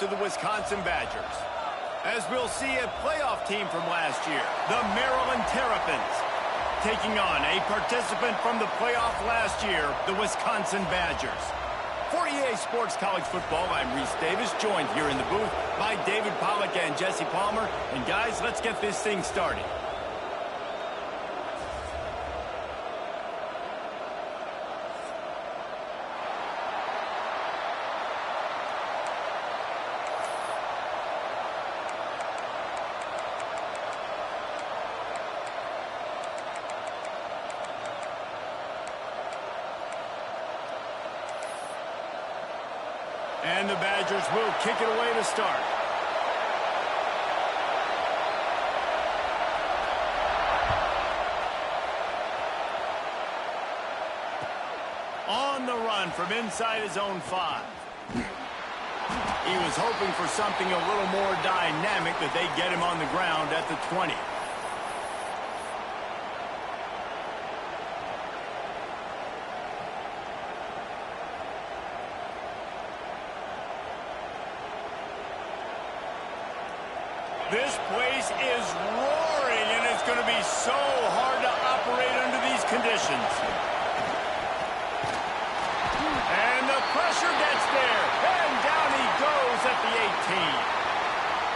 to the Wisconsin Badgers. As we'll see, a playoff team from last year, the Maryland Terrapins, taking on a participant from the playoff last year, the Wisconsin Badgers. For EA Sports College Football, I'm Reese Davis, joined here in the booth by David Pollack and Jesse Palmer. And guys, let's get this thing started. And the Badgers will kick it away to start. On the run from inside his own 5. He was hoping for something a little more dynamic, that they get him on the ground at the 20. This place is roaring, and it's going to be so hard to operate under these conditions. And the pressure gets there, and down he goes at the 18.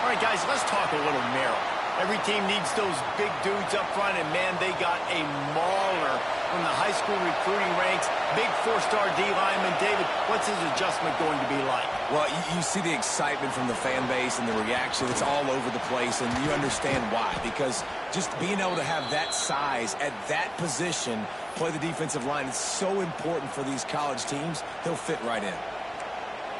All right, guys, let's talk a little Maryland. Every team needs those big dudes up front, and, man, they got a mauler from the high school recruiting ranks. Big 4-star D lineman. David, what's his adjustment going to be like? Well, you see the excitement from the fan base and the reaction. It's all over the place, and you understand why. Because just being able to have that size at that position, play the defensive line, is so important for these college teams. They'll fit right in.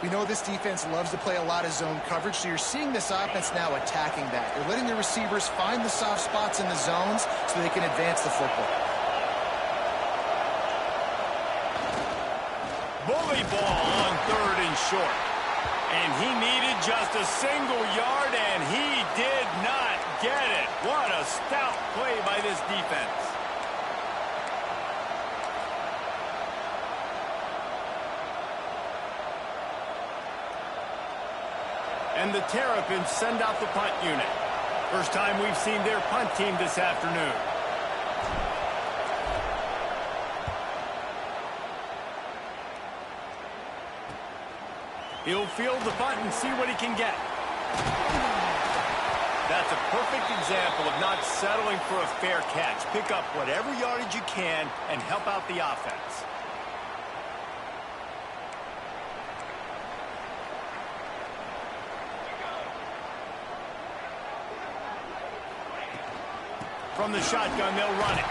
We know this defense loves to play a lot of zone coverage, so you're seeing this offense now attacking that. They're letting the receivers find the soft spots in the zones so they can advance the football. Bully ball on 3rd and short. And he needed just a single yard, and he did not get it. What a stout play by this defense. And the Terrapins send out the punt unit. First time we've seen their punt team this afternoon. He'll field the punt and see what he can get. That's a perfect example of not settling for a fair catch. Pick up whatever yardage you can and help out the offense. From the shotgun, they'll run it.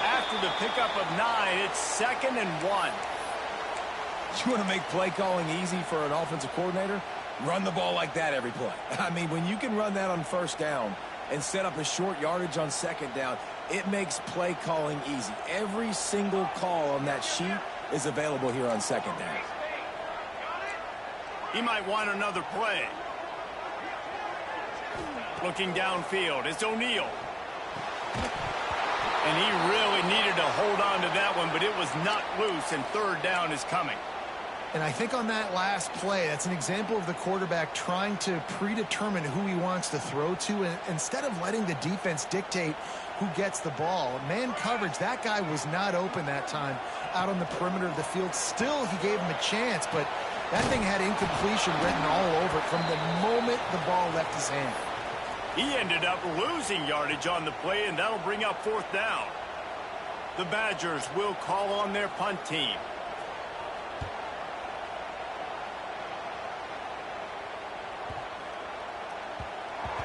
After the pickup of 9, it's 2nd and 1. You want to make play calling easy for an offensive coordinator? Run the ball like that every play. I mean, when you can run that on 1st down and set up a short yardage on 2nd down, it makes play calling easy. Every single call on that sheet is available here on 2nd down. He might want another play. Looking downfield, it's O'Neal. And he really needed to hold on to that one, but it was not loose, and 3rd down is coming. And I think on that last play, that's an example of the quarterback trying to predetermine who he wants to throw to, and instead of letting the defense dictate who gets the ball. Man coverage, that guy was not open that time out on the perimeter of the field. Still, he gave him a chance, but that thing had incompletion written all over it from the moment the ball left his hand. He ended up losing yardage on the play, and that'll bring up 4th down. The Badgers will call on their punt team.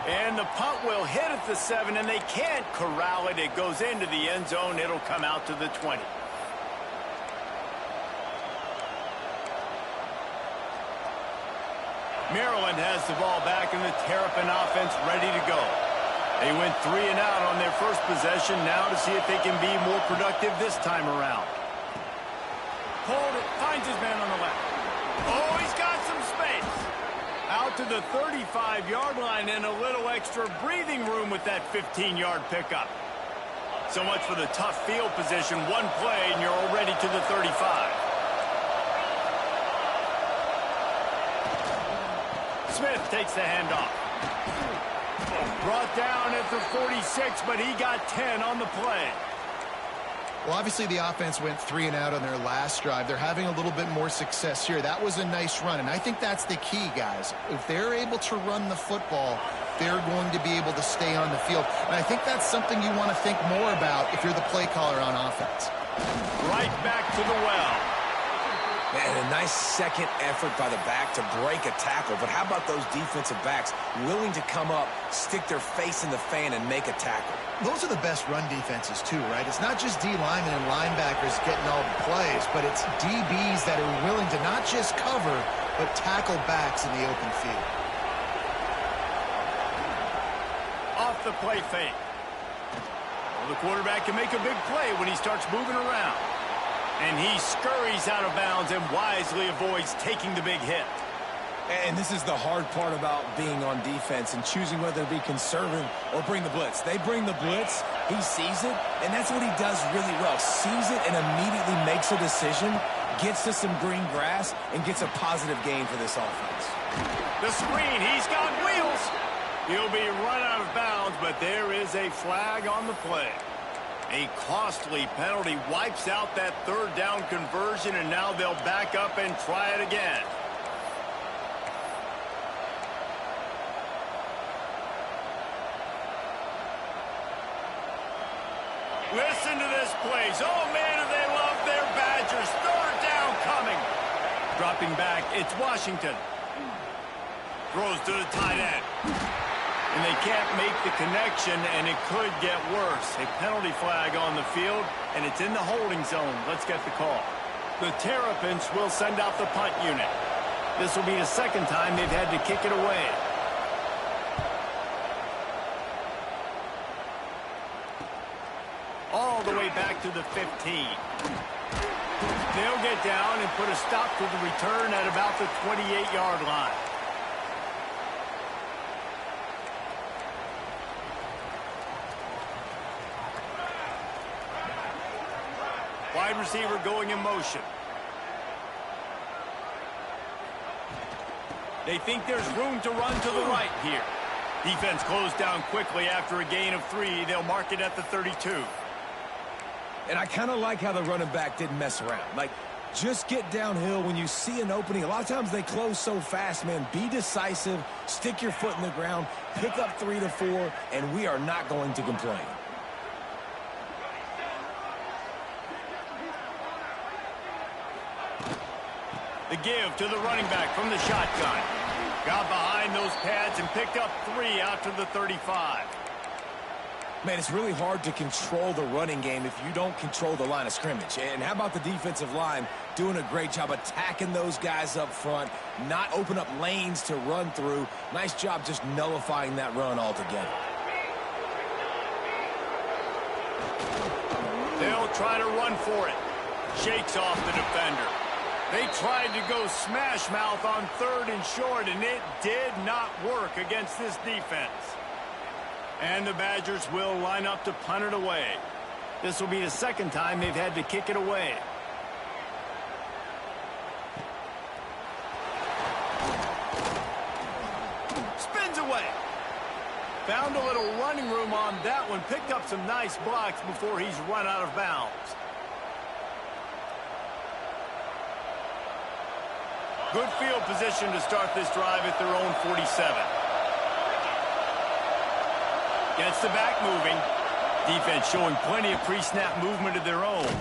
And the punt will hit at the 7, and they can't corral it. It goes into the end zone. It'll come out to the 20. Maryland has the ball back, and the Terrapin offense ready to go. They went 3 and out on their first possession, now to see if they can be more productive this time around. Hold it, finds his man on the left. Oh, he's got some space. Out to the 35-yard line, and a little extra breathing room with that 15-yard pickup. So much for the tough field position. One play, and you're already to the 35. Smith takes the handoff. Brought down at the 46, but he got 10 on the play. Well, obviously the offense went 3 and out on their last drive. They're having a little bit more success here. That was a nice run, and I think that's the key, guys. If they're able to run the football, they're going to be able to stay on the field. And I think that's something you want to think more about if you're the play caller on offense. Right back to the well. Man, a nice second effort by the back to break a tackle. But how about those defensive backs willing to come up, stick their face in the fan, and make a tackle? Those are the best run defenses, too, right? It's not just D linemen and linebackers getting all the plays, but it's DBs that are willing to not just cover, but tackle backs in the open field. Off the play fake. Well, the quarterback can make a big play when he starts moving around. And he scurries out of bounds and wisely avoids taking the big hit. And this is the hard part about being on defense and choosing whether to be conservative or bring the blitz. They bring the blitz, he sees it, and that's what he does really well. Sees it and immediately makes a decision, gets to some green grass, and gets a positive gain for this offense. The screen, he's got wheels. He'll be run out of bounds, but there is a flag on the play. A costly penalty wipes out that third down conversion, and now they'll back up and try it again. Listen to this place. Oh, man, do they love their Badgers. Third down coming. Dropping back, it's Washington. Throws to the tight end. And they can't make the connection, and it could get worse. A penalty flag on the field, and it's in the holding zone. Let's get the call. The Terrapins will send out the punt unit. This will be the second time they've had to kick it away. All the way back to the 15. They'll get down and put a stop to the return at about the 28-yard line. Wide receiver going in motion. They think there's room to run to the right here. Defense closed down quickly after a gain of 3. They'll mark it at the 32. And I kind of like how the running back didn't mess around. Like, just get downhill when you see an opening. A lot of times they close so fast, man. Be decisive, stick your foot in the ground, pick up 3 to 4, and we are not going to complain. The give to the running back from the shotgun. Got behind those pads and picked up 3 out to the 35. Man, it's really hard to control the running game if you don't control the line of scrimmage. And how about the defensive line doing a great job attacking those guys up front, not open up lanes to run through. Nice job just nullifying that run altogether. They'll try to run for it. Shakes off the defender. They tried to go smash mouth on 3rd and short, and it did not work against this defense. And the Badgers will line up to punt it away. This will be the second time they've had to kick it away. Spins away. Found a little running room on that one. Picked up some nice blocks before he's run out of bounds. Good field position to start this drive at their own 47. Gets the back moving. Defense showing plenty of pre-snap movement of their own.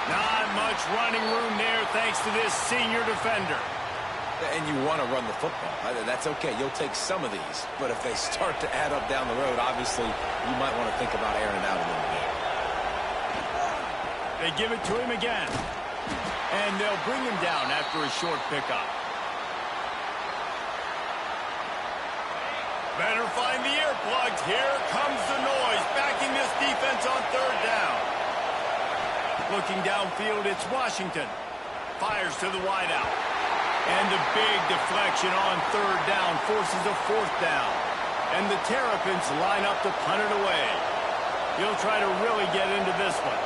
Not much running room there thanks to this senior defender. And you want to run the football. That's okay. You'll take some of these. But if they start to add up down the road, obviously, you might want to think about airing it out a little bit. They give it to him again. And they'll bring him down after a short pickup. Better find the earplugs. Here comes the noise, backing this defense on 3rd down. Looking downfield, it's Washington. Fires to the wideout. And the big deflection on 3rd down forces a 4th down. And the Terrapins line up to punt it away. He'll try to really get into this one.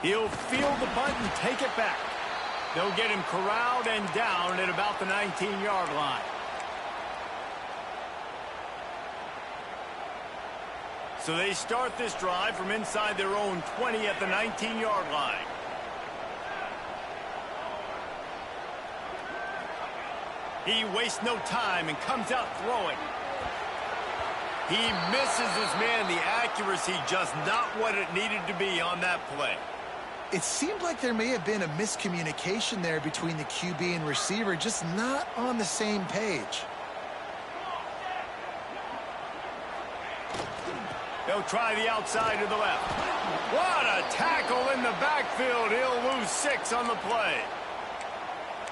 He'll field the punt and take it back. They'll get him corralled and down at about the 19-yard line. So they start this drive from inside their own 20 at the 19-yard line. He wastes no time and comes out throwing. He misses his man. The accuracy just not what it needed to be on that play. It seemed like there may have been a miscommunication there between the QB and receiver, just not on the same page. They'll try the outside to the left. What a tackle in the backfield. He'll lose 6 on the play.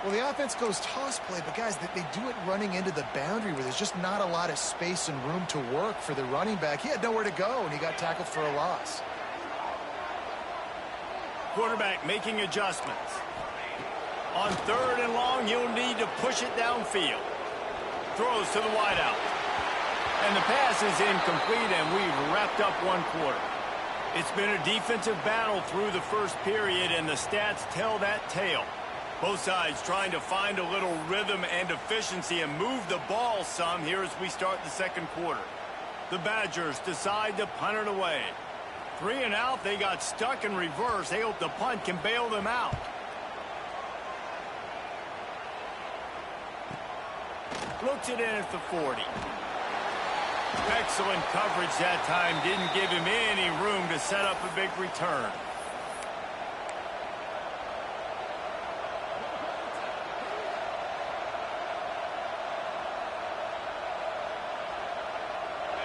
Well, the offense goes toss play, but guys, they do it running into the boundary where there's just not a lot of space and room to work for the running back. He had nowhere to go, and he got tackled for a loss. Quarterback making adjustments. On 3rd and long, he'll need to push it downfield. Throws to the wideout. And the pass is incomplete, and we've wrapped up 1 quarter. It's been a defensive battle through the first period, and the stats tell that tale. Both sides trying to find a little rhythm and efficiency and move the ball some here as we start the 2nd quarter. The Badgers decide to punt it away. 3 and out, they got stuck in reverse. They hope the punt can bail them out. Looks it in at the 40. Excellent coverage that time. Didn't give him any room to set up a big return.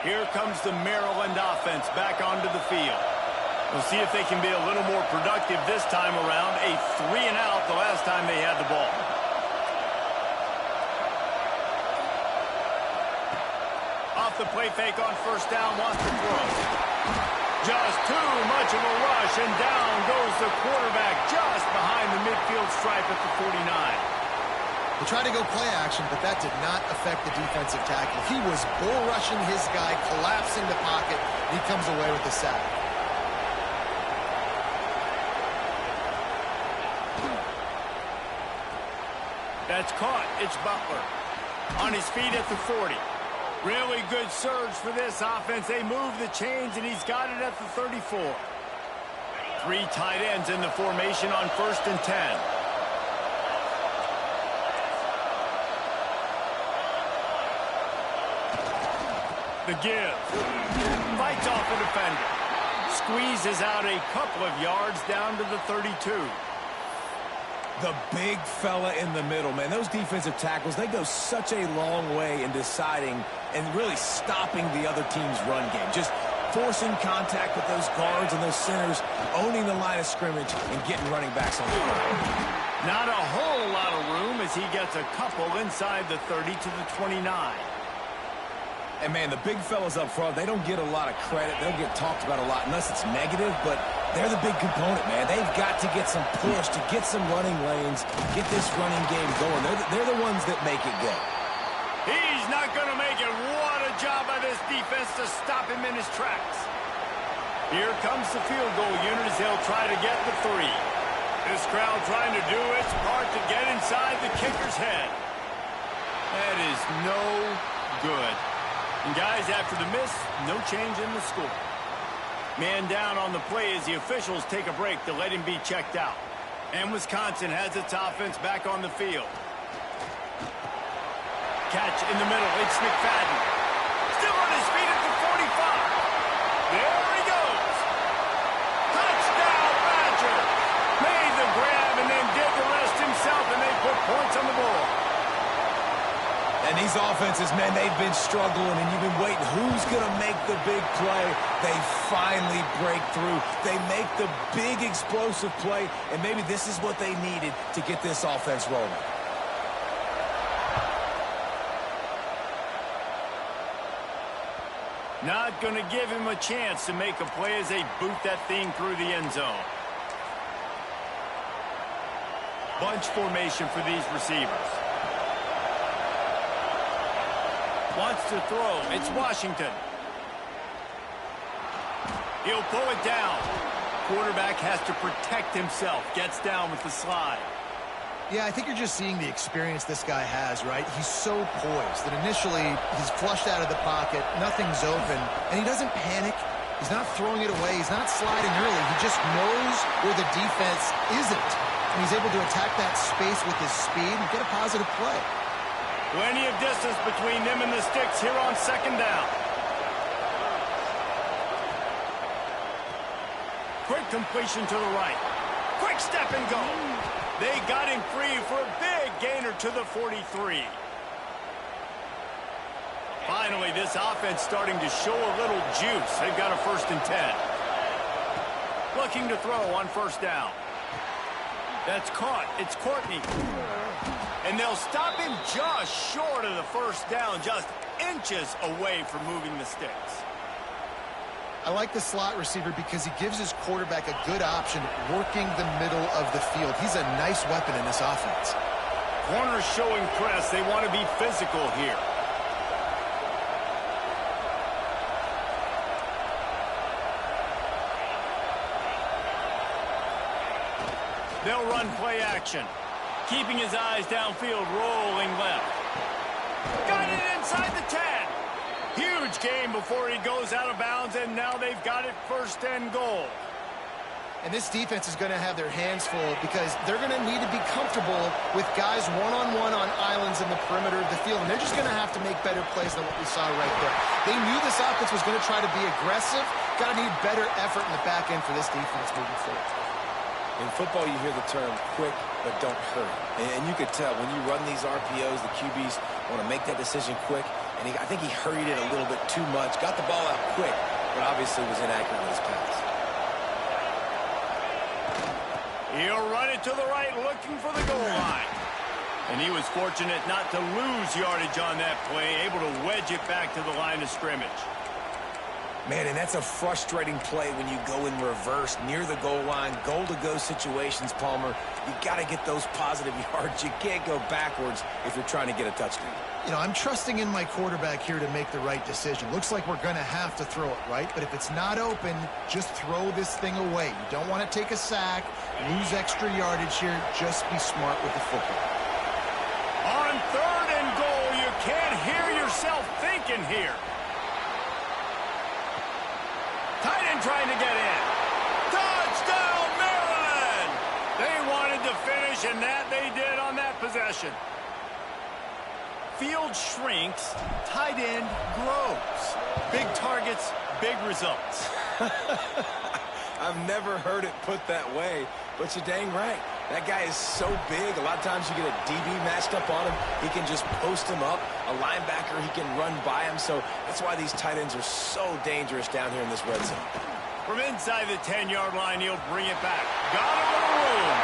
Here comes the Maryland offense back onto the field. We'll see if they can be a little more productive this time around. A 3 and out the last time they had the ball. Off the play fake on 1st down, wants to throw. Just too much of a rush, and down goes the quarterback just behind the midfield stripe at the 49. They tried to go play action, but that did not affect the defensive tackle. He was bull rushing his guy, collapsing the pocket. He comes away with the sack. That's caught. It's Butler. On his feet at the 40. Really good surge for this offense. They move the chains, and he's got it at the 34. 3 tight ends in the formation on 1st and 10. The give. Fights off the defender. Squeezes out a couple of yards down to the 32. The big fella in the middle, man. Those defensive tackles, they go such a long way in deciding and really stopping the other team's run game. Just forcing contact with those guards and those centers, owning the line of scrimmage, and getting running backs on the field. Not a whole lot of room as he gets a couple inside the 30 to the 29. And, man, the big fellas up front, they don't get a lot of credit. They don't get talked about a lot unless it's negative, but they're the big component, man. They've got to get some push, to get some running lanes, get this running game going. They're the ones that make it go. He's not going to make it. What a job by this defense to stop him in his tracks. Here comes the field goal unit as they'll try to get the 3. This crowd trying to do its part to get inside the kicker's head. That is no good. And guys, after the miss, no change in the score. Man down on the play as the officials take a break to let him be checked out. And Wisconsin has its offense back on the field. Catch in the middle. It's McFadden. Still on his feet at the 45. There he goes. Touchdown, Badger. Made the grab and then did the rest himself, and they put points on the board. And these offenses, man, they've been struggling, and you've been waiting. Who's going to make the big play? They finally break through. They make the big explosive play, and maybe this is what they needed to get this offense rolling. Not going to give him a chance to make a play as they boot that thing through the end zone. Bunch formation for these receivers. Wants to throw. It's Washington. He'll pull it down. quarterback has to protect himself. Gets down with the slide. Yeah, I think you're just seeing the experience this guy has, right? He's so poised that initially he's flushed out of the pocket, nothing's open, and he doesn't panic. He's not throwing it away. He's not sliding early. He just knows where the defense isn't, and he's able to attack that space with his speed and get a positive play. Plenty of distance between them and the sticks here on second down. Quick completion to the right. Quick step and go. They got him free for a big gainer to the 43. Finally, this offense starting to show a little juice. They've got a 1st and 10. Looking to throw on 1st down. That's caught. It's Courtney. And they'll stop him just short of the 1st down, just inches away from moving the sticks. I like the slot receiver because he gives his quarterback a good option working the middle of the field. He's a nice weapon in this offense. Corners showing press. They want to be physical here. They'll run play action. Keeping his eyes downfield, rolling left. Got it inside the 10. Huge game before he goes out of bounds, and now they've got it 1st and goal. And this defense is going to have their hands full because they're going to need to be comfortable with guys one-on-one on islands in the perimeter of the field, and they're just going to have to make better plays than what we saw right there. They knew this offense was going to try to be aggressive. Got to need better effort in the back end for this defense moving forward. In football, you hear the term quick, but don't hurry. And you could tell when you run these RPOs, the QBs want to make that decision quick. And I think he hurried it a little bit too much. Got the ball out quick, but obviously was inaccurate with his pass. He'll run it to the right, looking for the goal line. And he was fortunate not to lose yardage on that play, able to wedge it back to the line of scrimmage. Man, and that's a frustrating play when you go in reverse near the goal line, goal-to-go situations, Palmer. You got to get those positive yards. You can't go backwards if you're trying to get a touchdown. You know, I'm trusting in my quarterback here to make the right decision. Looks like we're going to have to throw it, right? But if it's not open, just throw this thing away. You don't want to take a sack, lose extra yardage here. Just be smart with the football. On 3rd and goal, you can't hear yourself thinking here. Tight end trying to get in. Touchdown, Maryland! They wanted to finish, and that they did on that possession. Field shrinks, tight end grows. Big targets, big results. I've never heard it put that way, but you're dang right. That guy is so big. A lot of times you get a DB matched up on him. He can just post him up. A linebacker, he can run by him. So that's why these tight ends are so dangerous down here in this red zone. From inside the 10-yard line, he'll bring it back. Got him in the room.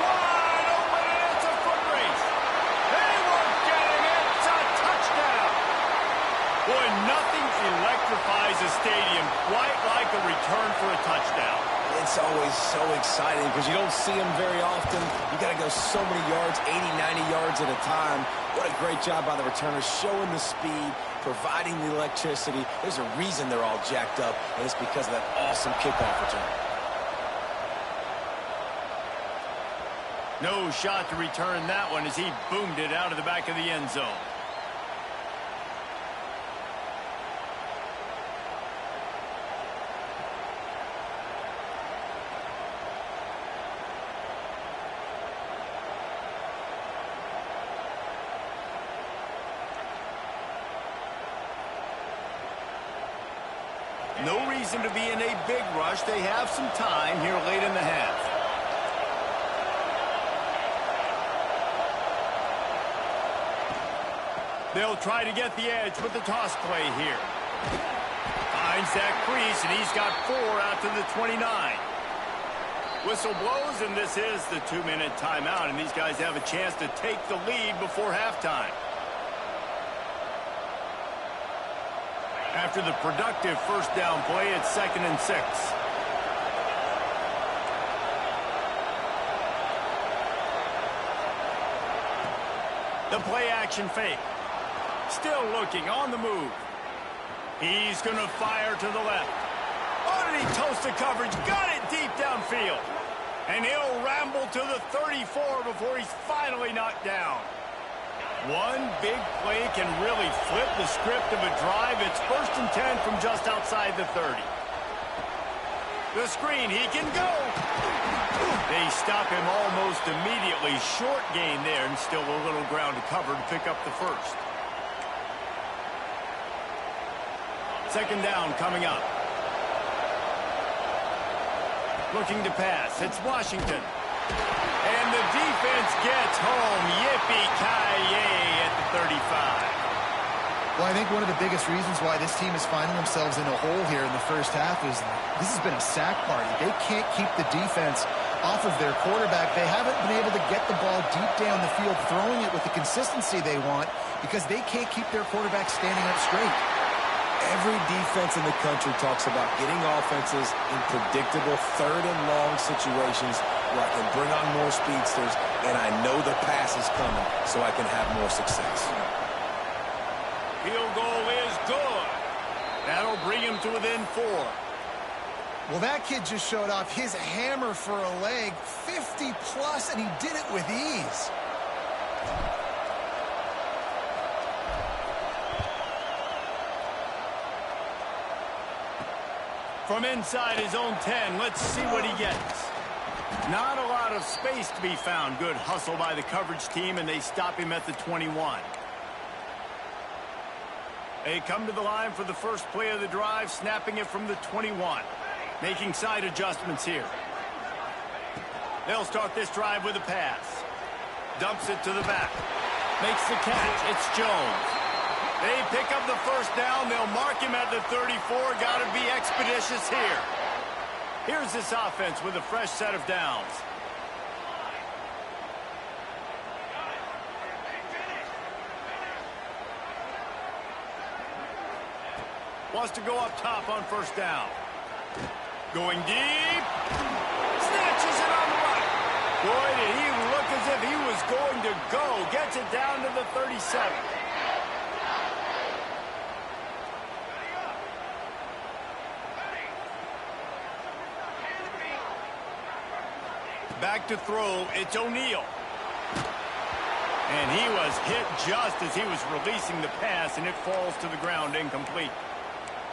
Wide open, and it's a foot race. They were getting it. It's a touchdown. Boy, nothing electrifies a stadium quite like a return for a touchdown. It's always so exciting because you don't see them very often. You got to go so many yards, 80, 90 yards at a time. What a great job by the returners, showing the speed, providing the electricity. There's a reason they're all jacked up, and it's because of that awesome kickoff return. No shot to return that one as he boomed it out of the back of the end zone. No reason to be in a big rush. They have some time here late in the half. They'll try to get the edge with the toss play here. Finds that crease, and he's got 4 out to the 29. Whistle blows, and this is the 2-minute timeout, and these guys have a chance to take the lead before halftime. After the productive first down play, it's 2nd and 6. The play action fake. Still looking on the move. He's going to fire to the left. Oh, and he toasts the coverage. Got it deep downfield. And he'll ramble to the 34 before he's finally knocked down. One big play can really flip the script of a drive. It's 1st and 10 from just outside the 30. The screen, he can go. They stop him almost immediately. Short gain there, and still a little ground to cover to pick up the first. 2nd down coming up. Looking to pass. It's Washington. And the defense gets home. Yippee-ki-yay at the 35. Well, I think one of the biggest reasons why this team is finding themselves in a hole here in the first half is this has been a sack party. They can't keep the defense off of their quarterback. They haven't been able to get the ball deep down the field, throwing it with the consistency they want because they can't keep their quarterback standing up straight. Every defense in the country talks about getting offenses in predictable 3rd and long situations where I can bring on more speedsters and I know the pass is coming so I can have more success. Field goal is good. That'll bring him to within 4. Well, that kid just showed off his hammer for a leg, 50+, and he did it with ease. From inside his own 10, let's see what he gets. Not a lot of space to be found. Good hustle by the coverage team, and they stop him at the 21. They come to the line for the first play of the drive, snapping it from the 21. Making side adjustments here. They'll start this drive with a pass. Dumps it to the back. Makes the catch. It's Jones. They pick up the first down. They'll mark him at the 34. Got to be expeditious here. Here's this offense with a fresh set of downs. Wants to go up top on 1st down. Going deep. Snatches it on the right. Boy, did he look as if he was going to go. Gets it down to the 37. Back to throw. It's O'Neal. And he was hit just as he was releasing the pass, and it falls to the ground incomplete.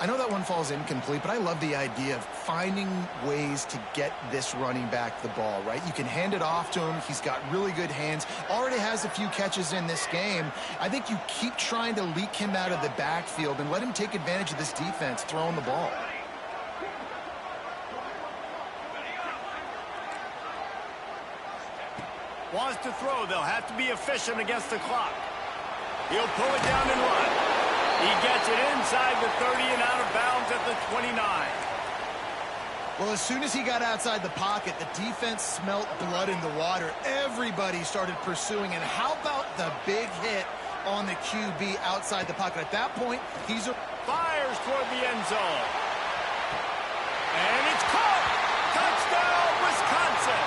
I know that one falls incomplete, but I love the idea of finding ways to get this running back the ball, right? You can hand it off to him. He's got really good hands. Already has a few catches in this game. I think you keep trying to leak him out of the backfield and let him take advantage of this defense throwing the ball. Wants to throw. They'll have to be efficient against the clock. He'll pull it down and run. He gets it inside the 30 and out of bounds at the 29. Well, as soon as he got outside the pocket, the defense smelt blood in the water. Everybody started pursuing. And how about the big hit on the QB outside the pocket? At that point, he's fires toward the end zone. And it's caught. Touchdown, Wisconsin.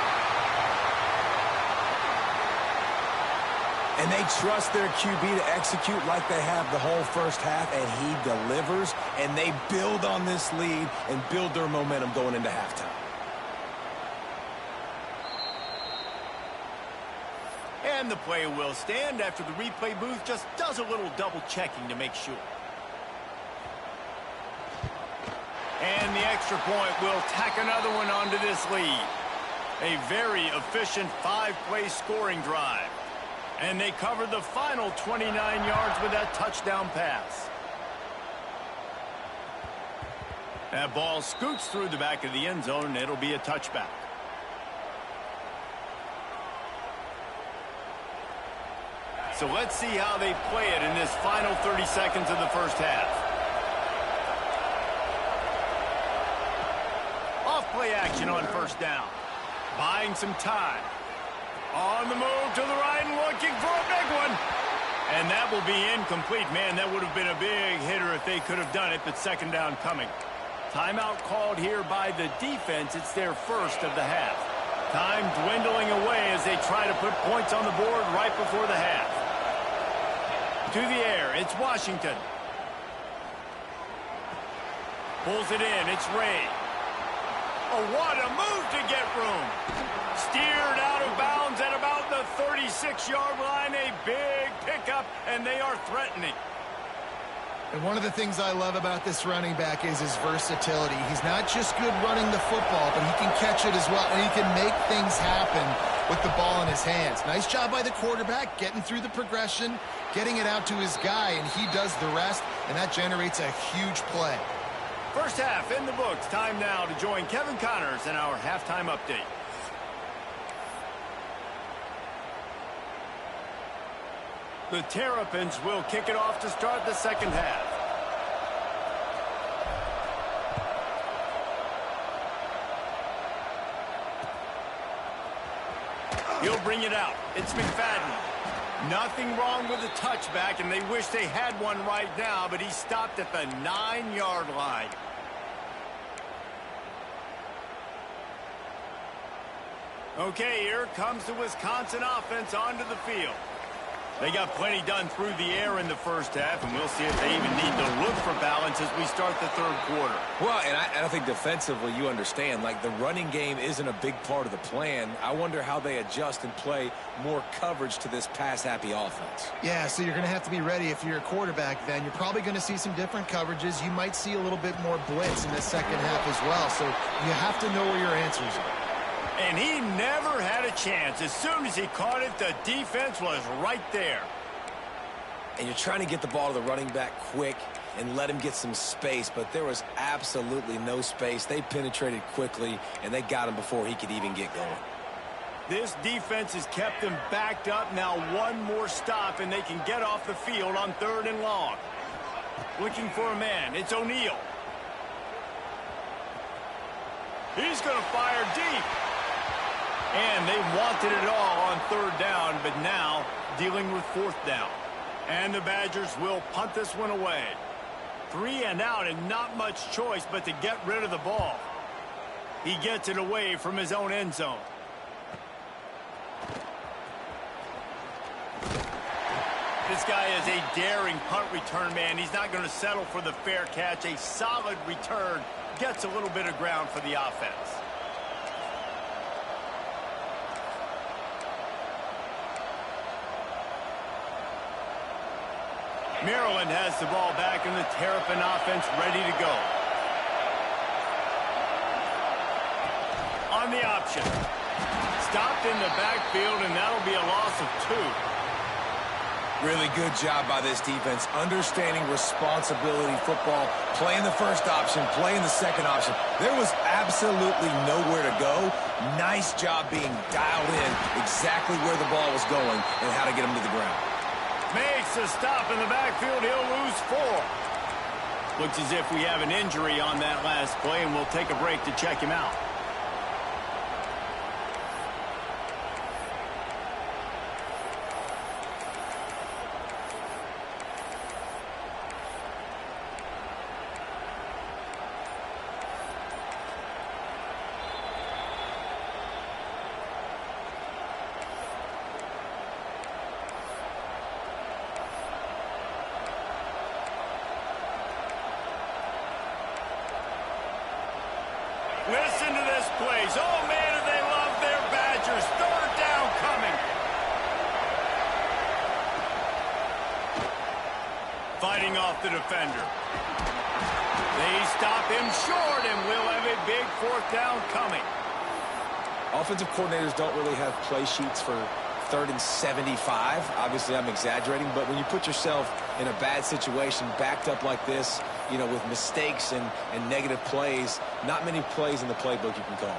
And they trust their QB to execute like they have the whole first half, and he delivers, and they build on this lead and build their momentum going into halftime. And the play will stand after the replay booth just does a little double-checking to make sure. And the extra point will tack another one onto this lead. A very efficient 5-play scoring drive. And they cover the final 29 yards with that touchdown pass. That ball scoots through the back of the end zone, and it'll be a touchback. So let's see how they play it in this final 30 seconds of the first half. Off-play action on 1st down. Buying some time. On the move to the right and looking for a big one. And that will be incomplete. Man, that would have been a big hitter if they could have done it, but 2nd down coming. Timeout called here by the defense. It's their first of the half. Time dwindling away as they try to put points on the board right before the half. To the air, it's Washington. Pulls it in, it's Ray. Oh, what a move to get room. Steered out of bounds at about the 36-yard line. A big pickup, and they are threatening. And one of the things I love about this running back is his versatility. He's not just good running the football, but he can catch it as well, and he can make things happen with the ball in his hands. Nice job by the quarterback, getting through the progression, getting it out to his guy, and he does the rest, and that generates a huge play. First half in the books. Time now to join Kevin Connors in our halftime update. The Terrapins will kick it off to start the second half. He'll bring it out. It's McFadden. Nothing wrong with the touchback, and they wish they had one right now, but he stopped at the 9-yard line. Okay, here comes the Wisconsin offense onto the field. They got plenty done through the air in the first half, and we'll see if they even need to look for balance as we start the third quarter. Well, and I think defensively, you understand, like the running game isn't a big part of the plan. I wonder how they adjust and play more coverage to this pass-happy offense. Yeah, so you're going to have to be ready if you're a quarterback then. You're probably going to see some different coverages. You might see a little bit more blitz in the second half as well, so you have to know where your answers are. And he never had a chance. As soon as he caught it, the defense was right there. And you're trying to get the ball to the running back quick and let him get some space, but there was absolutely no space. They penetrated quickly, and they got him before he could even get going. This defense has kept them backed up. Now one more stop, and they can get off the field on 3rd and long. Looking for a man. It's O'Neal. He's going to fire deep. And they wanted it all on 3rd down, but now dealing with 4th down. And the Badgers will punt this one away. 3 and out, and not much choice but to get rid of the ball. He gets it away from his own end zone. This guy is a daring punt return man. He's not going to settle for the fair catch. A solid return gets a little bit of ground for the offense. Maryland has the ball back, and the Terrapin offense ready to go. On the option. Stopped in the backfield, and that'll be a loss of 2. Really good job by this defense, understanding responsibility football, playing the first option, playing the second option. There was absolutely nowhere to go. Nice job being dialed in exactly where the ball was going and how to get him to the ground. Makes a stop in the backfield. He'll lose 4. Looks as if we have an injury on that last play, and we'll take a break to check him out. Listen to this place. Oh, man, do they love their Badgers. 3rd down coming. Fighting off the defender. They stop him short, and we'll have a big 4th down coming. Offensive coordinators don't really have play sheets for 3rd and 75. Obviously, I'm exaggerating, but when you put yourself in a bad situation, backed up like this, you know, with mistakes and negative plays, not many plays in the playbook you can call.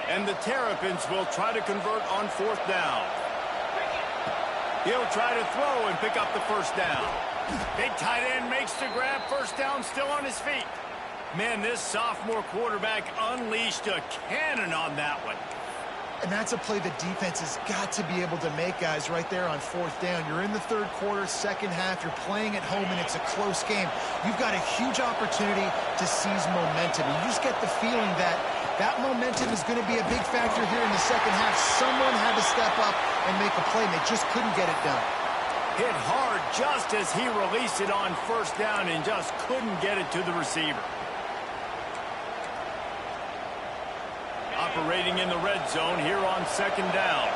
And the Terrapins will try to convert on 4th down. He'll try to throw and pick up the 1st down. Big tight end makes the grab. 1st down, still on his feet. Man, this sophomore quarterback unleashed a cannon on that one. And that's a play the defense has got to be able to make, guys, right there on 4th down. You're in the 3rd quarter, second half. You're playing at home, and it's a close game. You've got a huge opportunity to seize momentum. You just get the feeling that that momentum is going to be a big factor here in the second half. Someone had to step up and make a play, and they just couldn't get it done. Hit hard just as he released it on first down and just couldn't get it to the receiver. Operating in the red zone here on second down.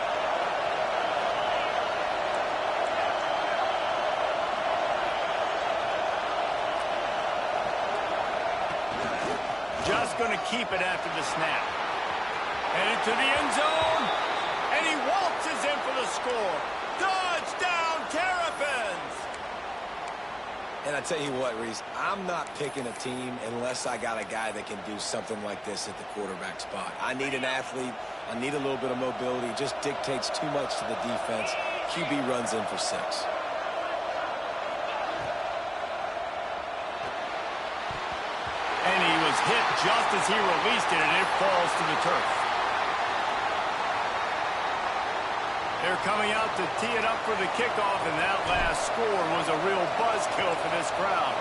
Just going to keep it after the snap. Headed to the end zone. And he waltzes in for the score. Touchdown, Terrapins! And I tell you what, Reese, I'm not picking a team unless I got a guy that can do something like this at the quarterback spot. I need an athlete. I need a little bit of mobility. It just dictates too much to the defense. QB runs in for 6. And he was hit just as he released it, and it falls to the turf. They're coming out to tee it up for the kickoff, and that last score was a real buzzkill for this crowd.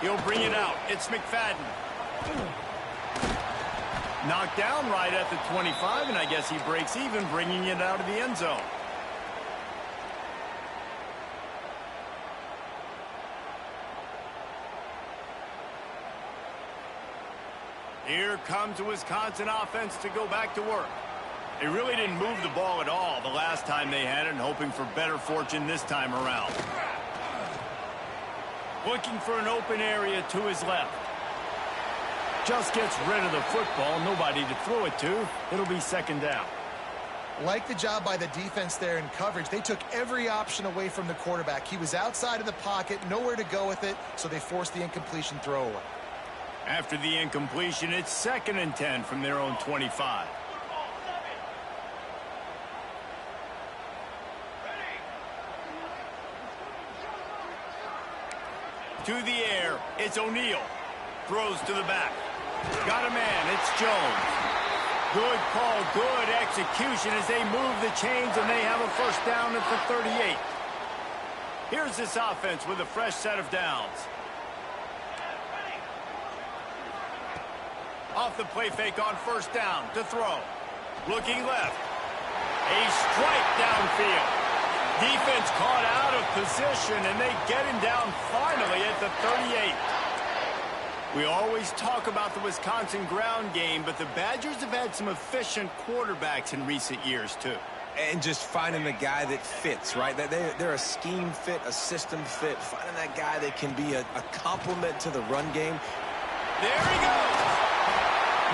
He'll bring it out. It's McFadden. Knocked down right at the 25, and I guess he breaks even, bringing it out of the end zone. Here comes the Wisconsin offense to go back to work. They really didn't move the ball at all the last time they had it, and hoping for better fortune this time around. Looking for an open area to his left. Just gets rid of the football. Nobody to throw it to. It'll be second down. Like the job by the defense there in coverage. They took every option away from the quarterback. He was outside of the pocket, nowhere to go with it, so they forced the incompletion throwaway. After the incompletion, it's 2nd and 10 from their own 25. To the air, it's O'Neal. Throws to the back. Got a man, it's Jones. Good call, good execution as they move the chains, and they have a first down at the 38. Here's this offense with a fresh set of downs. Off the play fake on first down to throw. Looking left. A strike downfield. Defense caught out of position, and they get him down finally at the 38. We always talk about the Wisconsin ground game, but the Badgers have had some efficient quarterbacks in recent years, too. And just finding the guy that fits, right? They're a scheme fit, a system fit. Finding that guy that can be a complement to the run game. There he goes.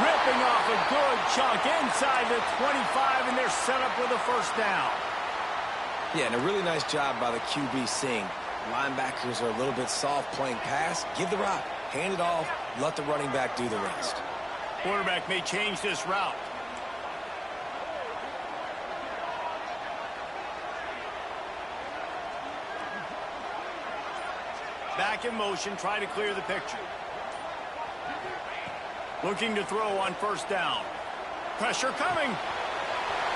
Ripping off a good chunk inside the 25, and they're set up with a first down. Yeah, and a really nice job by the QB seeing linebackers are a little bit soft playing pass. Give the rock, hand it off, let the running back do the rest. Quarterback may change this route. Back in motion, try to clear the picture. Looking to throw on first down. Pressure coming.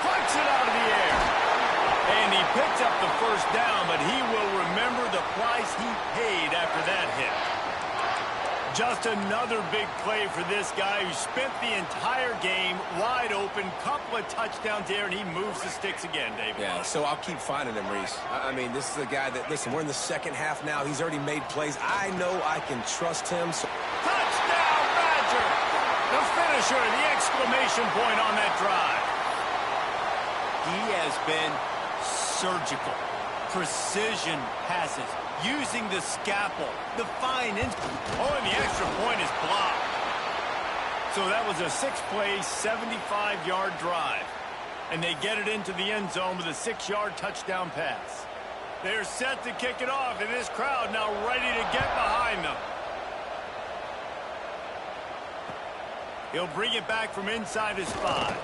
Flicks it out of the air. And he picks up the first down, but he will remember the price he paid after that hit. Just another big play for this guy who spent the entire game wide open. Couple of touchdowns there, and he moves the sticks again, David. Yeah, so I'll keep finding him, Reese. I mean, this is a guy that, listen, we're in the second half now. He's already made plays. I know I can trust him. So. Touchdown, Badger! The finisher, the exclamation point on that drive. He has been surgical. Precision passes. Using the scalpel. The fine inch. Oh, and the extra point is blocked. So that was a 6-play, 75-yard drive. And they get it into the end zone with a 6-yard touchdown pass. They're set to kick it off, and this crowd now ready to get behind them. He'll bring it back from inside his 5.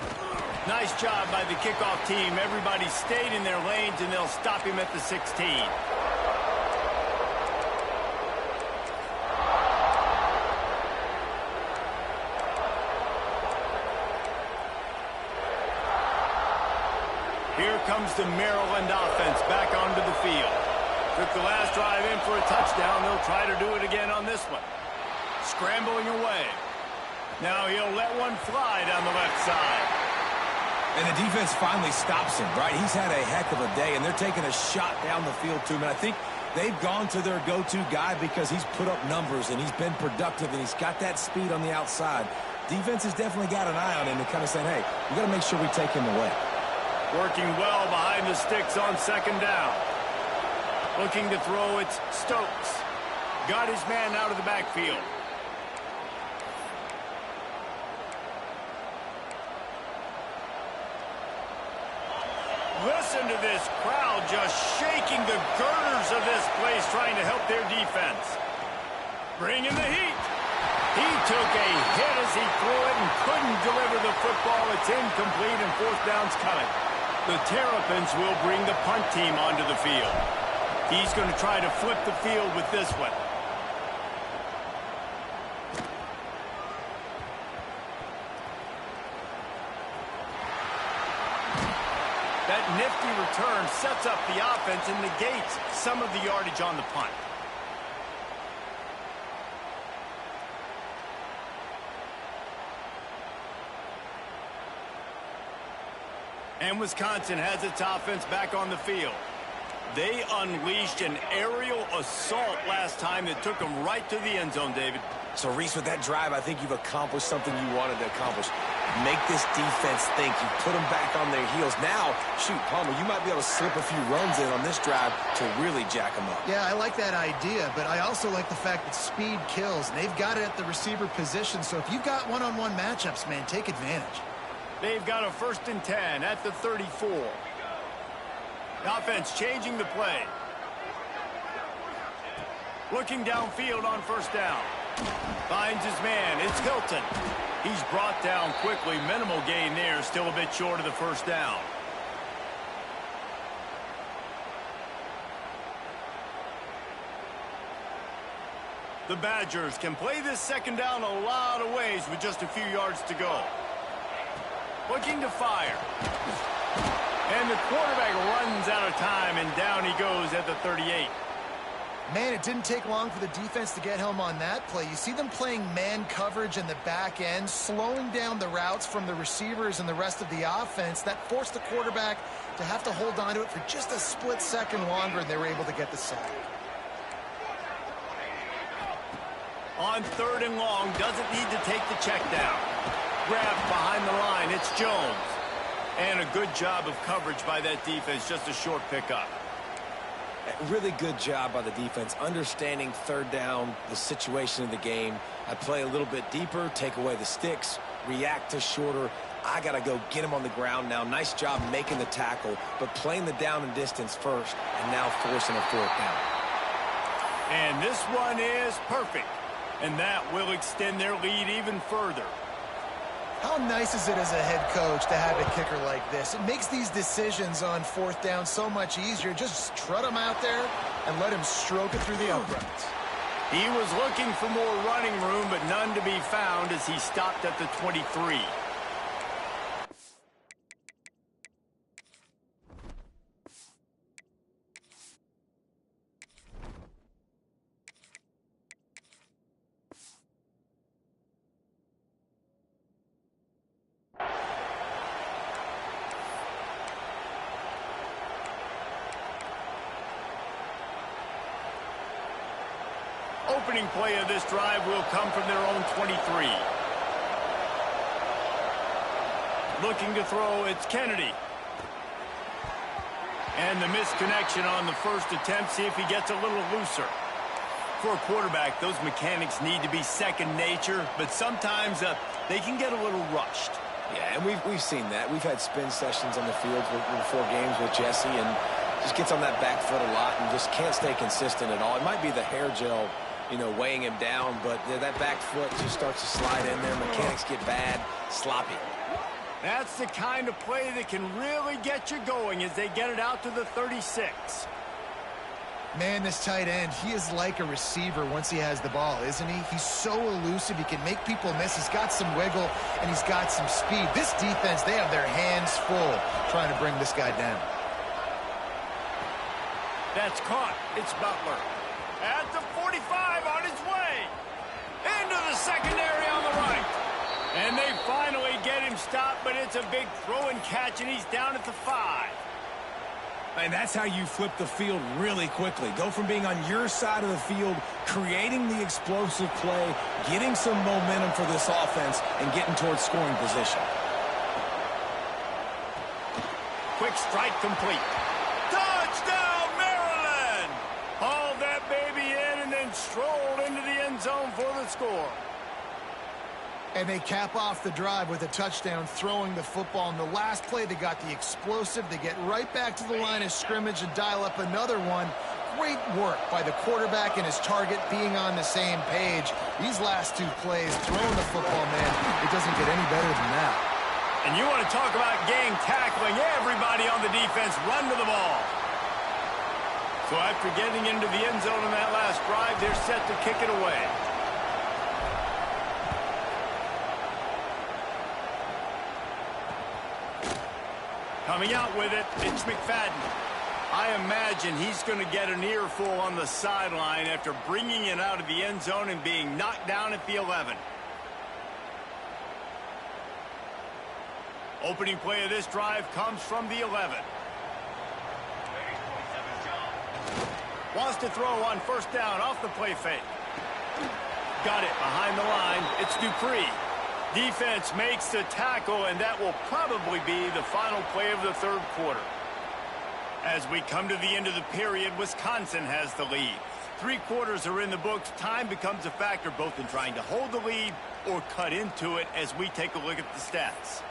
Nice job by the kickoff team. Everybody stayed in their lanes, and they'll stop him at the 16. Here comes the Maryland offense back onto the field. Took the last drive in for a touchdown. They'll try to do it again on this one. Scrambling away. Now he'll let one fly down the left side. And the defense finally stops him, right? He's had a heck of a day, and they're taking a shot down the field to him. And I think they've gone to their go-to guy because he's put up numbers, and he's been productive, and he's got that speed on the outside. Defense has definitely got an eye on him and kind of saying, hey, we got to make sure we take him away. Working well behind the sticks on second down. Looking to throw, it's Stokes. Got his man out of the backfield. Listen to this crowd just shaking the girders of this place trying to help their defense. Bringing the heat. He took a hit as he threw it and couldn't deliver the football. It's incomplete and fourth down's coming. The Terrapins will bring the punt team onto the field. He's going to try to flip the field with this one. That nifty return sets up the offense and negates some of the yardage on the punt. And Wisconsin has its offense back on the field. They unleashed an aerial assault last time that took them right to the end zone, David. So, Reese, with that drive, I think you've accomplished something you wanted to accomplish. Make this defense think. You put them back on their heels. Now, shoot, Palmer, you might be able to slip a few runs in on this drive to really jack them up. Yeah, I like that idea, but I also like the fact that speed kills. And they've got it at the receiver position, so if you've got one-on-one matchups, man, take advantage. They've got a 1st and 10 at the 34. The offense changing the play. Looking downfield on 1st down. Finds his man. It's Hilton. He's brought down quickly. Minimal gain there. Still a bit short of the 1st down. The Badgers can play this 2nd down a lot of ways with just a few yards to go. Looking to fire. And the quarterback runs out of time, and down he goes at the 38. Man, it didn't take long for the defense to get home on that play. You see them playing man coverage in the back end, slowing down the routes from the receivers and the rest of the offense. That forced the quarterback to have to hold on to it for just a split second longer, and they were able to get the sack. On 3rd and long, doesn't need to take the check down. Grabbed behind the line, it's Jones. And a good job of coverage by that defense, just a short pickup. Really good job by the defense, understanding 3rd down, the situation of the game. I play a little bit deeper, take away the sticks, react to shorter. I got to go get him on the ground now. Nice job making the tackle, but playing the down and distance first, and now forcing a 4th down. And this one is perfect. And that will extend their lead even further. How nice is it as a head coach to have a kicker like this? It makes these decisions on 4th down so much easier. Just trot him out there and let him stroke it through the uprights. He was looking for more running room, but none to be found as he stopped at the 23. Opening play of this drive will come from their own 23. Looking to throw, it's Kennedy. And the misconnection on the first attempt. See if he gets a little looser. For a quarterback, those mechanics need to be second nature, but sometimes they can get a little rushed. Yeah, and we've seen that. We've had spin sessions on the field before games with Jesse, and just gets on that back foot a lot and just can't stay consistent at all. It might be the hair gel, weighing him down, but that back foot just starts to slide in there. Mechanics get bad, sloppy. That's the kind of play that can really get you going as they get it out to the 36. Man, this tight end, he is like a receiver once he has the ball, isn't he? He's so elusive. He can make people miss. He's got some wiggle, and he's got some speed. This defense, they have their hands full trying to bring this guy down. That's caught. It's Butler. At the 45 on his way. Into the secondary on the right. And they finally get him stopped, but it's a big throw and catch, and he's down at the 5. And that's how you flip the field really quickly. Go from being on your side of the field, creating the explosive play, getting some momentum for this offense, and getting towards scoring position. Quick strike complete. Touchdown, Maryland! Hauled that baby in and then strolled into the end zone for the score. And they cap off the drive with a touchdown, throwing the football. In the last play, they got the explosive. They get right back to the line of scrimmage and dial up another one. Great work by the quarterback and his target being on the same page. These last 2 plays, throwing the football, man, it doesn't get any better than that. And you want to talk about gang tackling. Everybody on the defense run to the ball. So after getting into the end zone in that last drive, they're set to kick it away. Coming out with it, it's McFadden. I imagine he's going to get an earful on the sideline after bringing it out of the end zone and being knocked down at the 11. Opening play of this drive comes from the 11. Wants to throw on first down off the play fake. Got it behind the line. It's Dupree. Defense makes the tackle, and that will probably be the final play of the third quarter. As we come to the end of the period, Wisconsin has the lead. 3 quarters are in the books. Time becomes a factor both in trying to hold the lead or cut into it as we take a look at the stats.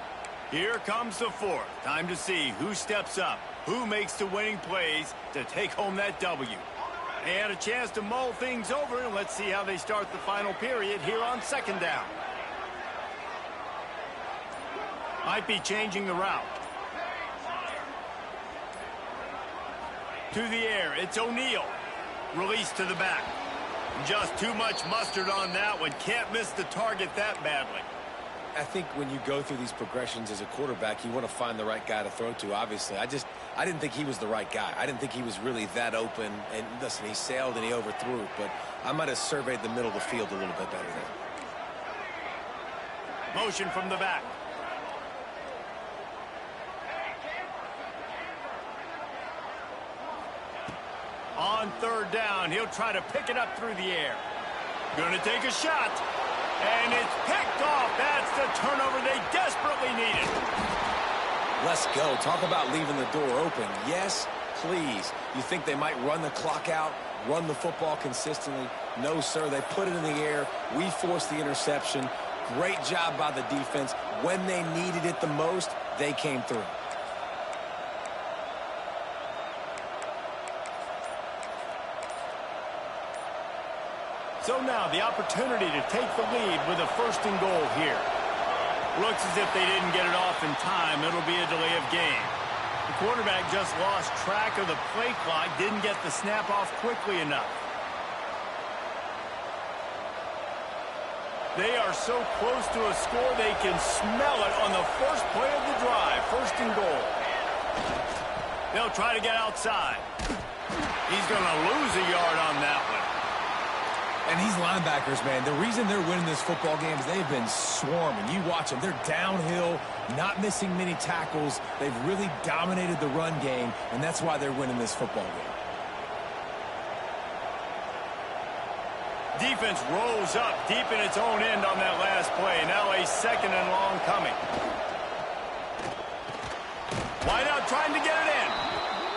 Here comes the 4th. Time to see who steps up, who makes the winning plays to take home that W. And a chance to mull things over, and let's see how they start the final period here on 2nd down. Might be changing the route. To the air, it's O'Neal. Release to the back. Just too much mustard on that one. Can't miss the target that badly. I think when you go through these progressions as a quarterback, you want to find the right guy to throw to, obviously. I didn't think he was the right guy. I didn't think he was really that open. And listen, he sailed and he overthrew it, but I might have surveyed the middle of the field a little bit better there. Motion from the back. On 3rd down, he'll try to pick it up through the air. Going to take a shot. And it's picked off. That's the turnover they desperately needed. Let's go. Talk about leaving the door open. Yes, please. You think they might run the clock out, run the football consistently? No, sir. They put it in the air. We forced the interception. Great job by the defense. When they needed it the most, they came through. So now the opportunity to take the lead with a 1st and goal here. Looks as if they didn't get it off in time. It'll be a delay of game. The quarterback just lost track of the play clock, didn't get the snap off quickly enough. They are so close to a score they can smell it on the first play of the drive. 1st and goal. They'll try to get outside. He's going to lose a yard on that one. And these linebackers, man, the reason they're winning this football game is they've been swarming. You watch them. They're downhill, not missing many tackles. They've really dominated the run game, and that's why they're winning this football game. Defense rolls up deep in its own end on that last play. Now a 2nd and long coming. Wideout trying to get it in.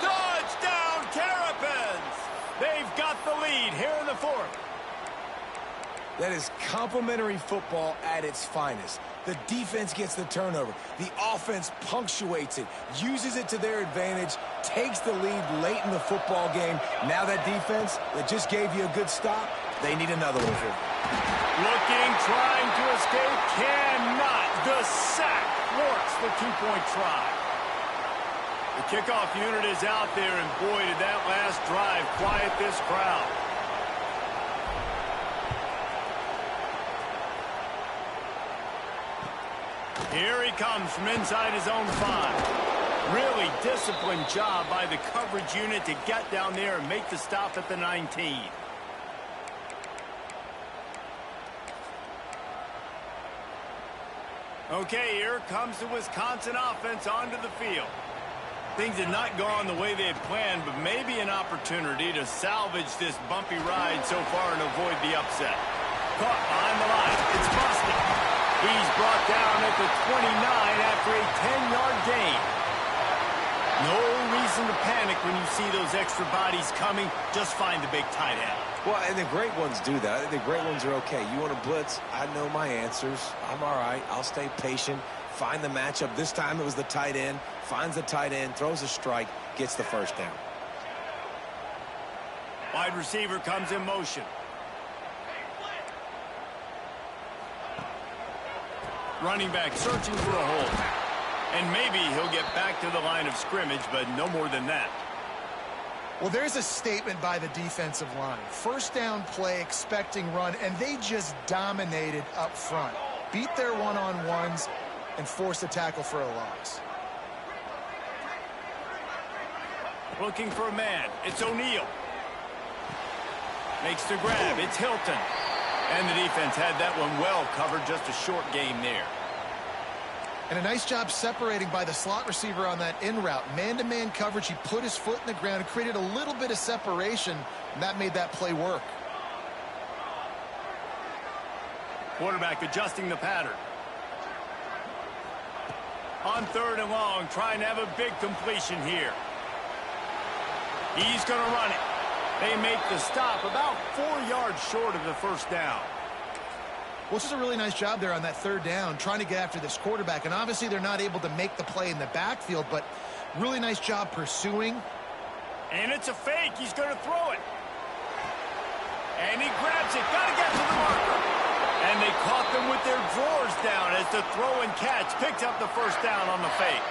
Touchdown, Terrapins! They've got the lead here in the 4th. That is complimentary football at its finest. The defense gets the turnover. The offense punctuates it, uses it to their advantage, takes the lead late in the football game. Now that defense that just gave you a good stop, they need another one for it. Looking, trying to escape, cannot. The sack thwarts the 2-point try. The kickoff unit is out there, and boy, did that last drive quiet this crowd. Here he comes from inside his own 5. Really disciplined job by the coverage unit to get down there and make the stop at the 19. Okay, here comes the Wisconsin offense onto the field. Things had not gone the way they had planned, but maybe an opportunity to salvage this bumpy ride so far and avoid the upset. Caught behind the line. It's busted. He's brought down at the 29 after a 10-yard gain. No reason to panic when you see those extra bodies coming. Just find the big tight end. Well, and the great ones do that. The great ones are okay. You want to blitz? I know my answers. I'm all right. I'll stay patient. Find the matchup. This time it was the tight end. Finds the tight end, throws a strike, gets the first down. Wide receiver comes in motion. Running back searching for a hole. And maybe he'll get back to the line of scrimmage, but no more than that. Well, there's a statement by the defensive line. First down play, expecting run, and they just dominated up front. Beat their one-on-ones and forced a tackle for a loss. Looking for a man. It's O'Neal. Makes the grab. It's Hilton. And the defense had that one well covered. Just a short game there. And a nice job separating by the slot receiver on that in route. Man-to-man coverage. He put his foot in the ground and created a little bit of separation, and that made that play work. Quarterback adjusting the pattern. On 3rd and long, trying to have a big completion here. He's going to run it. They make the stop about 4 yards short of the first down. Well, this is a really nice job there on that 3rd down, trying to get after this quarterback. And obviously they're not able to make the play in the backfield, but really nice job pursuing. And it's a fake. He's going to throw it. And he grabs it. Got to get to the marker. And they caught them with their drawers down as the throw and catch picked up the first down on the fake.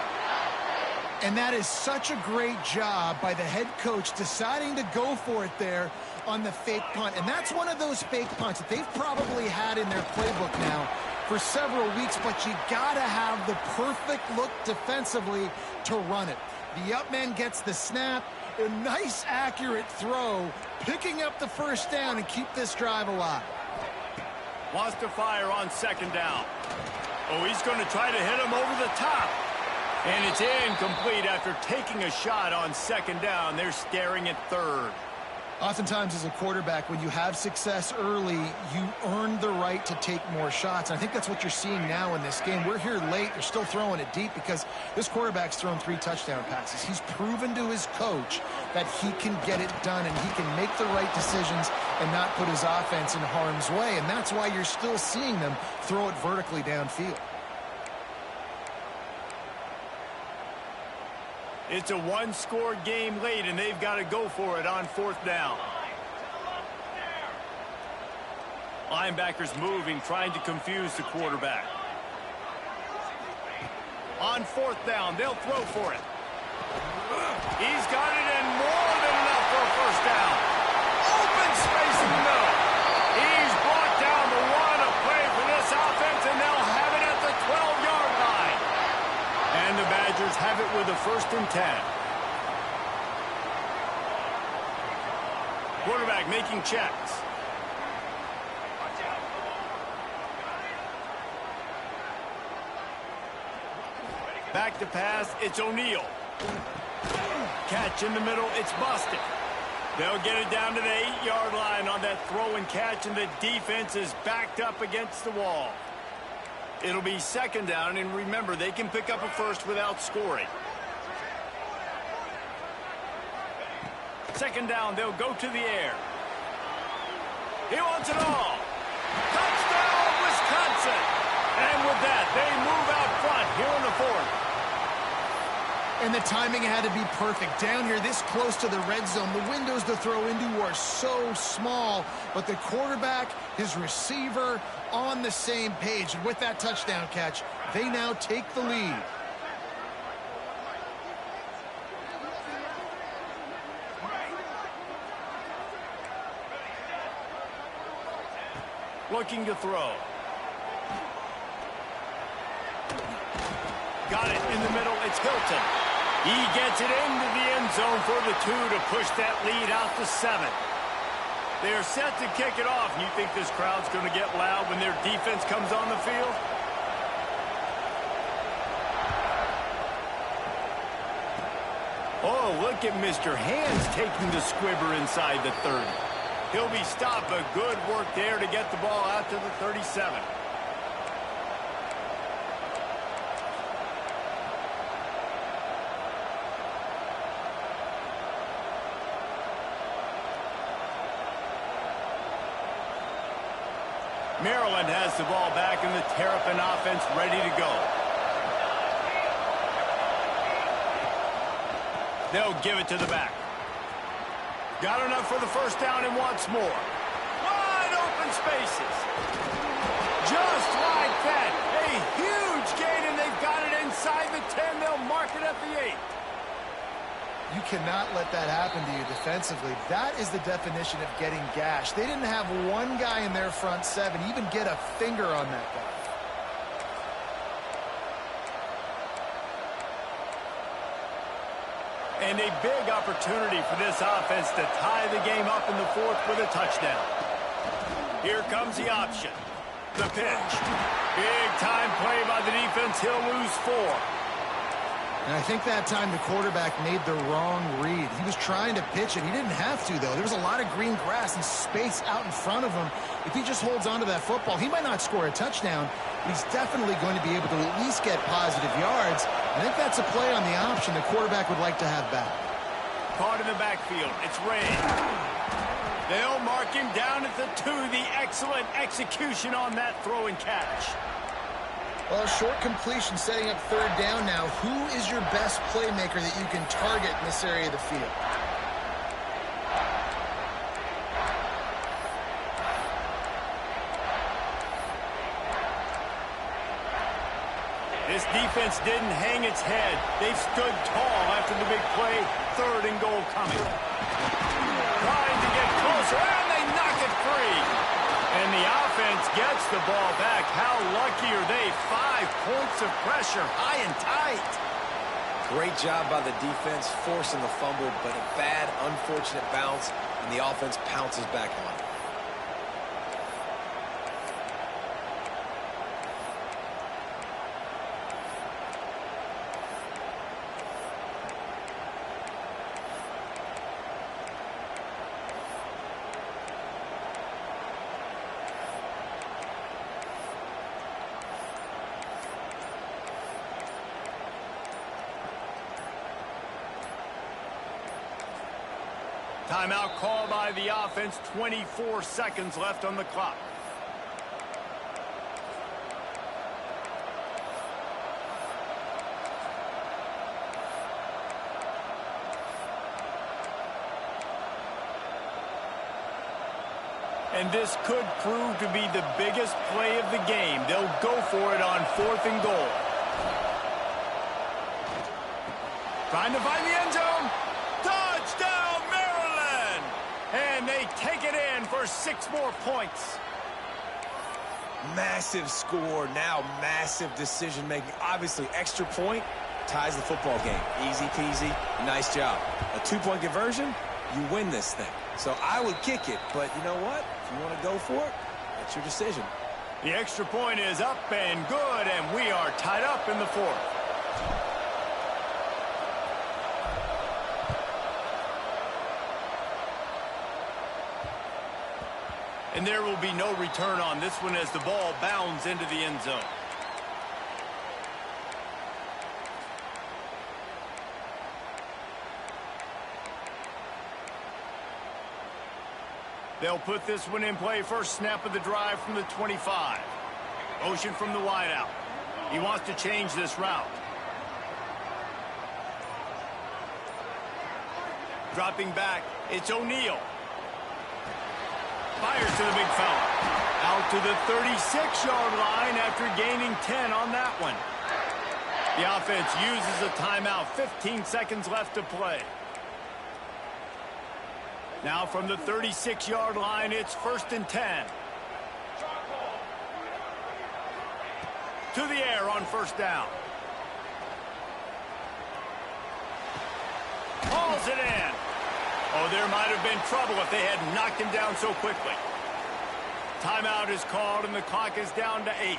And that is such a great job by the head coach deciding to go for it there on the fake punt. And that's one of those fake punts that they've probably had in their playbook now for several weeks, but you got to have the perfect look defensively to run it. The up man gets the snap, a nice accurate throw, picking up the first down and keep this drive alive. Wants to fire on 2nd down. Oh, he's going to try to hit him over the top. And it's incomplete after taking a shot on 2nd down. They're staring at 3rd. Oftentimes as a quarterback, when you have success early, you earn the right to take more shots. And I think that's what you're seeing now in this game. We're here late. They're still throwing it deep because this quarterback's thrown 3 touchdown passes. He's proven to his coach that he can get it done and he can make the right decisions and not put his offense in harm's way. And that's why you're still seeing them throw it vertically downfield. It's a 1-score game late, and they've got to go for it on 4th down. Linebackers moving, trying to confuse the quarterback. On 4th down, they'll throw for it. He's got it and more than enough for a first down. Open space in the middle. He's brought down the one, a play for this offense, and they'll have it at the 12-yard line. And the Badgers have it with a 1st and 10. Quarterback making checks. Back to pass, it's O'Neal. Catch in the middle, it's busted. They'll get it down to the 8-yard line on that throw and catch, and the defense is backed up against the wall. It'll be 2nd down, and remember, they can pick up a first without scoring. 2nd down, they'll go to the air. He wants it all. Touchdown, Wisconsin! And with that, they move out front here in the 4th. And the timing had to be perfect. Down here, this close to the red zone, the windows to throw into are so small, but the quarterback, his receiver, on the same page. And with that touchdown catch, they now take the lead. Looking to throw. Got it in the middle. It's Hilton. He gets it into the end zone for the 2 to push that lead out to 7. They're set to kick it off. You think this crowd's going to get loud when their defense comes on the field? Oh, look at Mr. Hands taking the squibber inside the 30. He'll be stopped, but good work there to get the ball out to the 37. Maryland has the ball back in the Terrapin offense ready to go. They'll give it to the back. Got enough for the first down and wants more. Wide open spaces. Just like that. A huge gain, and they've got it inside the 10. They'll mark it at the 8. You cannot let that happen to you defensively. That is the definition of getting gashed. They didn't have one guy in their front seven even get a finger on that guy. And a big opportunity for this offense to tie the game up in the fourth with a touchdown. Here comes the option. The pitch. Big time play by the defense. He'll lose 4. And I think that time the quarterback made the wrong read. He was trying to pitch it. He didn't have to, though. There was a lot of green grass and space out in front of him. If he just holds on to that football, he might not score a touchdown, but he's definitely going to be able to at least get positive yards. I think that's a play on the option the quarterback would like to have back. Caught in the backfield. It's Ray. They'll mark him down at the 2. The excellent execution on that throw and catch. Well, short completion setting up third down now. Who is your best playmaker that you can target in this area of the field? This defense didn't hang its head. They've stood tall after the big play. 3rd and goal coming. Trying to get closer, and they knock it free. And the offense gets the ball back. How lucky are they? 5 points of pressure, high and tight. Great job by the defense forcing the fumble, but a bad, unfortunate bounce, and the offense pounces back on it. Timeout call by the offense. 24 seconds left on the clock. And this could prove to be the biggest play of the game. They'll go for it on 4th and goal. Trying to find the end zone. Touchdown, Maryland! And they take it in for 6 more points. Massive score, now massive decision-making. Obviously, extra point ties the football game. Easy peasy, nice job. A 2-point conversion, you win this thing. So I would kick it, but you know what? If you want to go for it, that's your decision. The extra point is up and good, and we are tied up in the 4th. And there will be no return on this one as the ball bounds into the end zone. They'll put this one in play. First snap of the drive from the 25. Motion from the wideout. He wants to change this route. Dropping back, it's O'Neal. Fires to the big fella. Out to the 36-yard line after gaining 10 on that one. The offense uses a timeout. 15 seconds left to play. Now from the 36-yard line, it's 1st and 10. To the air on 1st down. Hauls it in. Oh, there might have been trouble if they had knocked him down so quickly. Timeout is called, and the clock is down to 8.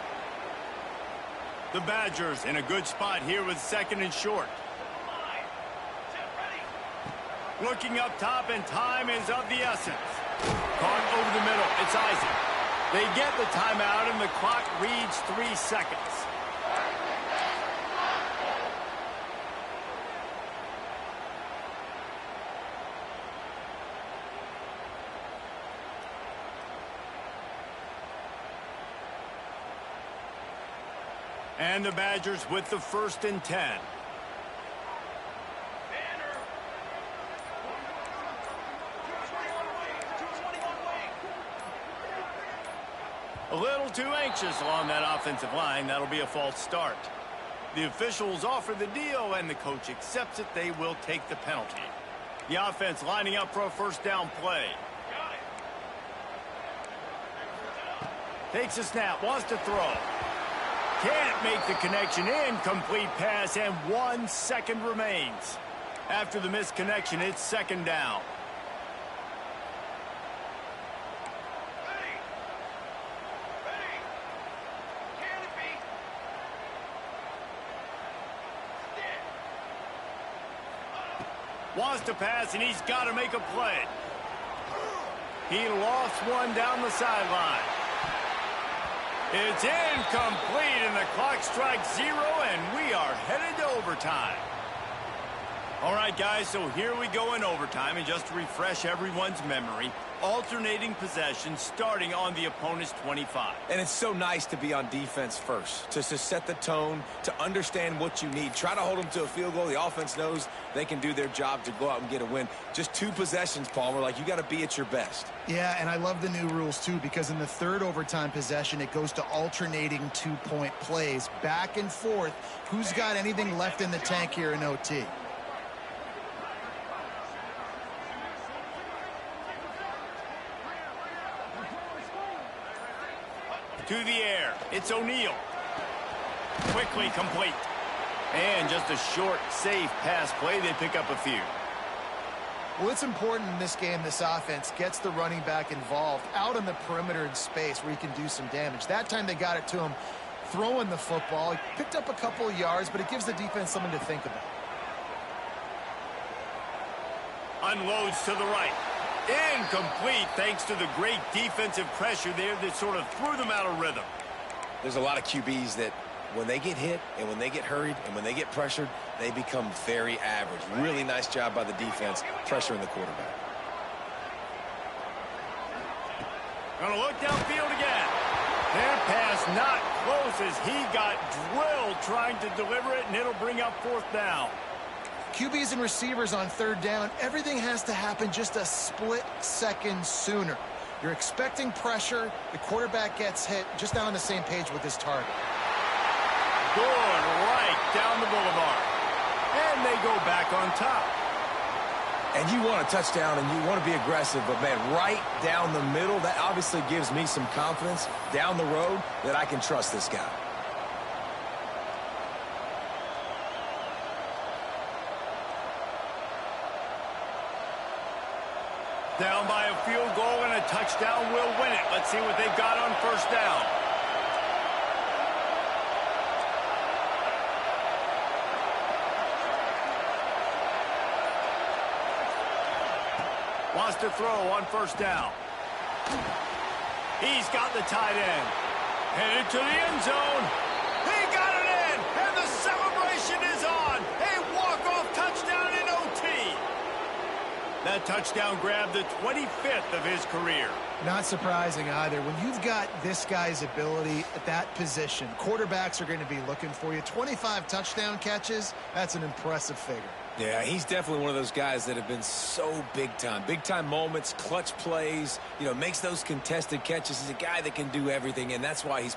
The Badgers in a good spot here with 2nd and short. Looking up top, and time is of the essence. Caught over the middle. It's Isaac. They get the timeout, and the clock reads 3 seconds. And the Badgers with the 1st and 10. A little too anxious along that offensive line. That'll be a false start. The officials offer the deal, and the coach accepts it. They will take the penalty. The offense lining up for a 1st down play. Takes a snap, wants to throw. Can't make the connection. Incomplete pass, and 1 second remains. After the missed connection, it's 2nd down. Wants to pass, and he's got to make a play. He lost one down the sideline. It's incomplete, and the clock strikes 0, and we are headed to overtime. All right, guys, so here we go in overtime, and just to refresh everyone's memory, alternating possession starting on the opponent's 25. And it's so nice to be on defense first, to set the tone, to understand what you need. Try to hold them to a field goal. The offense knows they can do their job to go out and get a win. Just 2 possessions, Palmer. Like, you got to be at your best. Yeah, and I love the new rules, too, because in the 3rd overtime possession, it goes to alternating 2-point plays, back and forth. Who's got anything left in the tank here in OT? To the air. It's O'Neal. Quickly complete. And just a short, safe pass play. They pick up a few. Well, it's important in this game this offense gets the running back involved out on the perimeter in space where he can do some damage. That time they got it to him throwing the football. He picked up a couple of yards, but it gives the defense something to think about. Unloads to the right. Incomplete thanks to the great defensive pressure there that sort of threw them out of rhythm. There's a lot of QBs that when they get hit and when they get hurried and when they get pressured, they become very average. Really nice job by the defense pressuring the quarterback. Gonna look downfield again. Their pass not close as he got drilled trying to deliver it, and it'll bring up 4th down. QBs and receivers on 3rd down, everything has to happen just a split second sooner. You're expecting pressure. The quarterback gets hit, just not on the same page with his target. Good right down the boulevard. And they go back on top. And you want a touchdown and you want to be aggressive, but, man, right down the middle, that obviously gives me some confidence down the road that I can trust this guy. Down by a field goal, and a touchdown will win it. Let's see what they've got on 1st down. Wants to throw on 1st down. He's got the tight end. Headed to the end zone. He got it in, and the celebration is on. A walk-off touchdown in OT. That touchdown grabbed the 25th of his career. Not surprising either. When you've got this guy's ability at that position, quarterbacks are going to be looking for you. 25 touchdown catches, that's an impressive figure. Yeah, he's definitely one of those guys that have been so big time. Big time moments, clutch plays, makes those contested catches. He's a guy that can do everything, and that's why he's